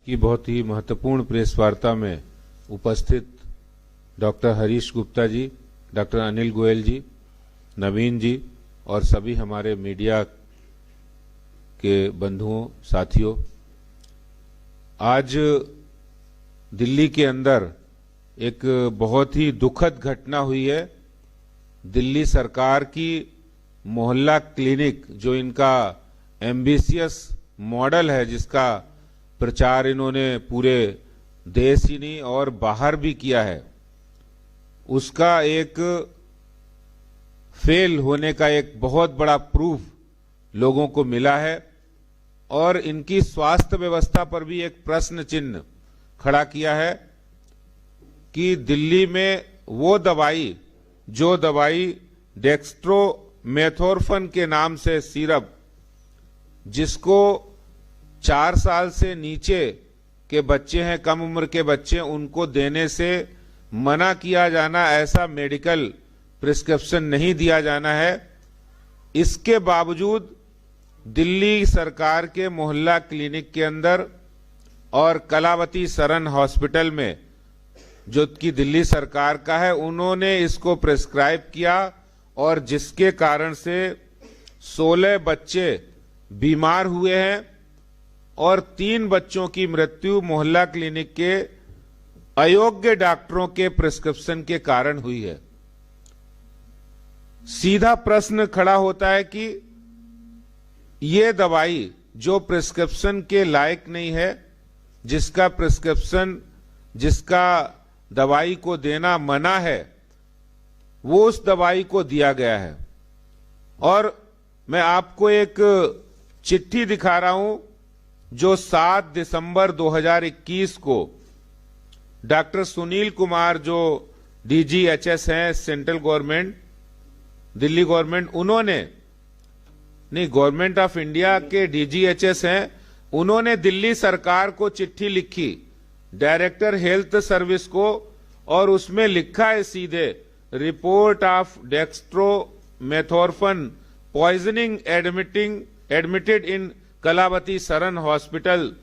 की बहुत ही महत्वपूर्ण प्रेस वार्ता में उपस्थित डॉक्टर हरीश गुप्ता जी, डॉक्टर अनिल गोयल जी, नवीन जी और सभी हमारे मीडिया के बंधुओं साथियों, आज दिल्ली के अंदर एक बहुत ही दुखद घटना हुई है। दिल्ली सरकार की मोहल्ला क्लिनिक, जो इनका एम्बिशियस मॉडल है, जिसका प्रचार इन्होंने पूरे देश ही नहीं और बाहर भी किया है, उसका एक फेल होने का एक बहुत बड़ा प्रूफ लोगों को मिला है और इनकी स्वास्थ्य व्यवस्था पर भी एक प्रश्न चिन्ह खड़ा किया है कि दिल्ली में वो दवाई, जो दवाई डेक्स्ट्रोमेथोर्फन के नाम से सिरप, जिसको 4 साल से नीचे के बच्चे हैं, कम उम्र के बच्चे, उनको देने से मना किया जाना, ऐसा मेडिकल प्रिस्क्रिप्शन नहीं दिया जाना है। इसके बावजूद दिल्ली सरकार के मोहल्ला क्लिनिक के अंदर और कलावती सरन हॉस्पिटल में, जो कि दिल्ली सरकार का है, उन्होंने इसको प्रिस्क्राइब किया और जिसके कारण से 16 बच्चे बीमार हुए हैं और 3 बच्चों की मृत्यु मोहल्ला क्लिनिक के अयोग्य डॉक्टरों के प्रिस्क्रिप्शन के कारण हुई है। सीधा प्रश्न खड़ा होता है कि ये दवाई जो प्रिस्क्रिप्शन के लायक नहीं है, जिसका प्रिस्क्रिप्शन, जिसका दवाई को देना मना है, वो उस दवाई को दिया गया है। और मैं आपको एक चिट्ठी दिखा रहा हूं जो 7 दिसंबर 2021 को डॉक्टर सुनील कुमार, जो DGHS हैं, सेंट्रल गवर्नमेंट, दिल्ली गवर्नमेंट, उन्होंने, नहीं, गवर्नमेंट ऑफ इंडिया के DGHS हैं, उन्होंने दिल्ली सरकार को चिट्ठी लिखी, डायरेक्टर हेल्थ सर्विस को, और उसमें लिखा है सीधे, report of dextromethorphan poisoning admitted in Kalawati Saran hospital,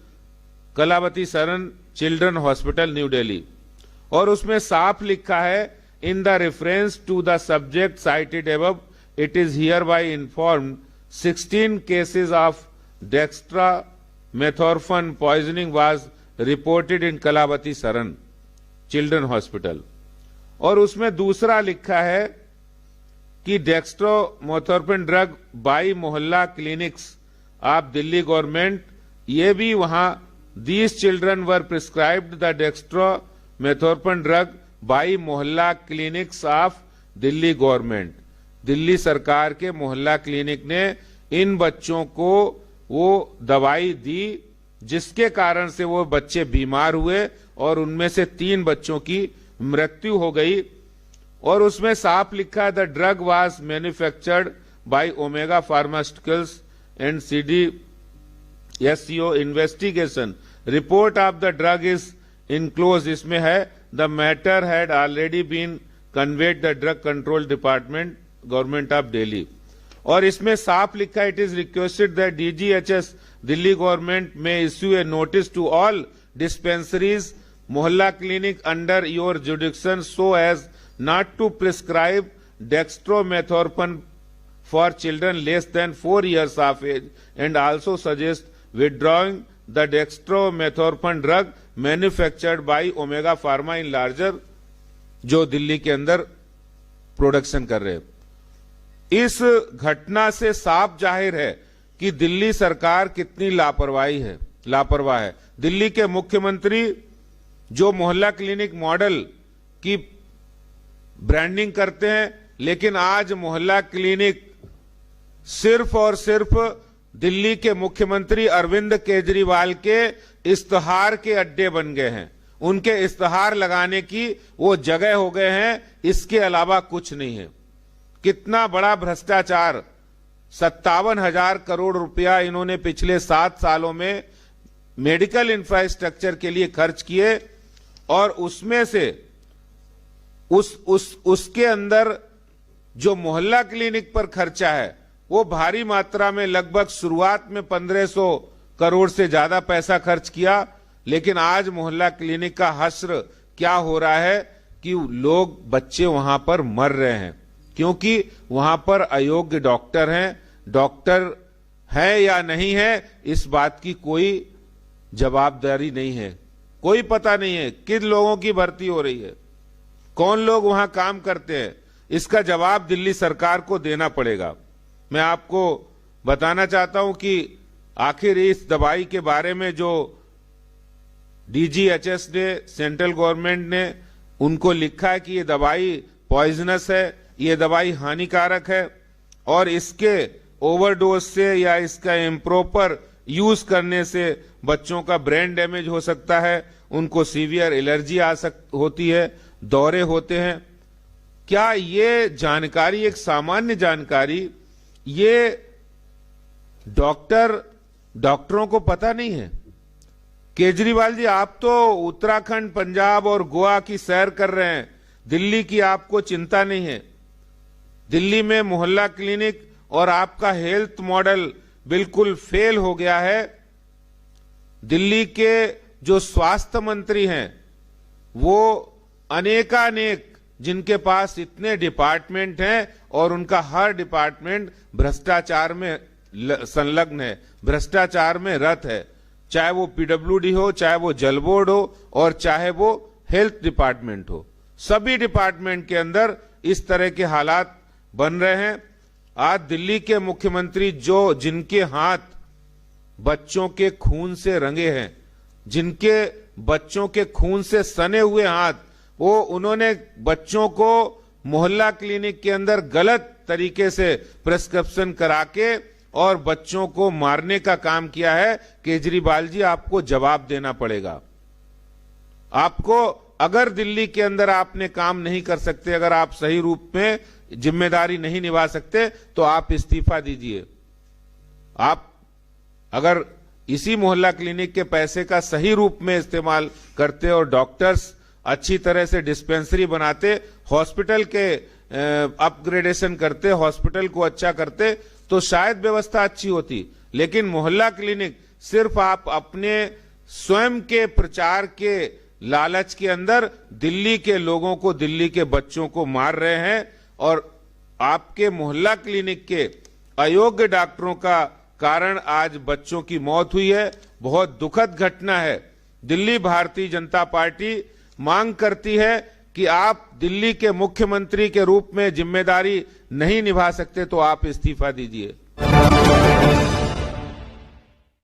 Kalawati Saran children hospital, new Delhi. और उसमें साफ लिखा है, in the reference to the subject cited above, it is hereby informed 16 cases of dextromethorphan poisoning was reported in Kalawati Saran children hospital. और उसमें दूसरा लिखा है कि dextromethorphan drug by mohalla clinics of Delhi government, ये भी वहां, these children were prescribed the dextromethorphan drug by mohalla clinics of Delhi government. Delhi सरकार के मोहल्ला क्लिनिक ने इन बच्चों को वो दवाई दी जिसके कारण से वो बच्चे बीमार हुए और उनमें से 3 बच्चों की मृत्यु हो गई। और उसमें साफ लिखा है, the drug was manufactured by Omega pharmaceuticals and CDSCO investigation, report of the drug is enclose, इसमें है, the matter had already been conveyed the drug control department, government of Delhi. और इसमें साफ लिखा है, it is requested that DGHS Delhi government में issue a notice to all dispensaries mohalla clinic under your jurisdiction so as not to prescribe dextromethorphan for children less than 4 years of age, and also suggest withdrawing the dextromethorphan drug manufactured by Omega Pharma in larger, जो दिल्ली के अंदर production कर रहे हैं। इस घटना से साफ जाहिर है कि दिल्ली सरकार कितनी लापरवाह है। दिल्ली के मुख्यमंत्री जो मोहल्ला क्लिनिक मॉडल की ब्रांडिंग करते हैं, लेकिन आज मोहल्ला क्लिनिक सिर्फ और सिर्फ दिल्ली के मुख्यमंत्री अरविंद केजरीवाल के इश्तहार के अड्डे बन गए हैं, उनके इश्तहार लगाने की वो जगह हो गए हैं, इसके अलावा कुछ नहीं है। कितना बड़ा भ्रष्टाचार, 57,000 करोड़ रुपया इन्होंने पिछले 7 सालों में मेडिकल इंफ्रास्ट्रक्चर के लिए खर्च किए और उसमें से उसके अंदर जो मोहल्ला क्लिनिक पर खर्चा है वो भारी मात्रा में, लगभग शुरुआत में 1500 करोड़ से ज्यादा पैसा खर्च किया, लेकिन आज मोहल्ला क्लिनिक का हश्र क्या हो रहा है कि लोग बच्चे वहां पर मर रहे हैं क्योंकि वहां पर अयोग्य डॉक्टर हैं। डॉक्टर है या नहीं है इस बात की कोई जवाबदारी नहीं है, कोई पता नहीं है किन लोगों की भर्ती हो रही है, कौन लोग वहां काम करते हैं। इसका जवाब दिल्ली सरकार को देना पड़ेगा। मैं आपको बताना चाहता हूं कि आखिर इस दवाई के बारे में जो डीजीएचएस ने, सेंट्रल गवर्नमेंट ने उनको लिखा है कि ये दवाई पॉइजनस है, ये दवाई हानिकारक है और इसके ओवरडोज से या इसका इम्प्रॉपर यूज करने से बच्चों का ब्रेन डैमेज हो सकता है, उनको सीवियर एलर्जी होती है, दौरे होते हैं। क्या ये जानकारी, एक सामान्य जानकारी, ये डॉक्टरों को पता नहीं है? केजरीवाल जी, आप तो उत्तराखंड, पंजाब और गोवा की सैर कर रहे हैं, दिल्ली की आपको चिंता नहीं है। दिल्ली में मोहल्ला क्लिनिक और आपका हेल्थ मॉडल बिल्कुल फेल हो गया है। दिल्ली के जो स्वास्थ्य मंत्री हैं वो अनेकानेक, जिनके पास इतने डिपार्टमेंट हैं और उनका हर डिपार्टमेंट भ्रष्टाचार में संलग्न है, भ्रष्टाचार में रत है, चाहे वो पीडब्ल्यूडी हो, चाहे वो जल बोर्ड हो और चाहे वो हेल्थ डिपार्टमेंट हो। सभी डिपार्टमेंट के अंदर इस तरह के हालात बन रहे हैं। आज दिल्ली के मुख्यमंत्री जिनके हाथ बच्चों के खून से रंगे हैं, जिनके बच्चों के खून से सने हुए हाथ, उन्होंने बच्चों को मोहल्ला क्लिनिक के अंदर गलत तरीके से प्रिस्क्रिप्शन करा के और बच्चों को मारने का काम किया है। केजरीवाल जी, आपको जवाब देना पड़ेगा। आपको, अगर दिल्ली के अंदर आपने काम नहीं कर सकते, अगर आप सही रूप में जिम्मेदारी नहीं निभा सकते, तो आप इस्तीफा दीजिए। आप अगर इसी मोहल्ला क्लिनिक के पैसे का सही रूप में इस्तेमाल करते और डॉक्टर्स अच्छी तरह से डिस्पेंसरी बनाते, हॉस्पिटल के अपग्रेडेशन करते, हॉस्पिटल को अच्छा करते, तो शायद व्यवस्था अच्छी होती। लेकिन मोहल्ला क्लिनिक सिर्फ आप अपने स्वयं के प्रचार के लालच के अंदर दिल्ली के लोगों को, दिल्ली के बच्चों को मार रहे हैं और आपके मोहल्ला क्लिनिक के अयोग्य डॉक्टरों का कारण आज बच्चों की मौत हुई है। बहुत दुखद घटना है। दिल्ली भारतीय जनता पार्टी मांग करती है कि आप दिल्ली के मुख्यमंत्री के रूप में जिम्मेदारी नहीं निभा सकते तो आप इस्तीफा दीजिए।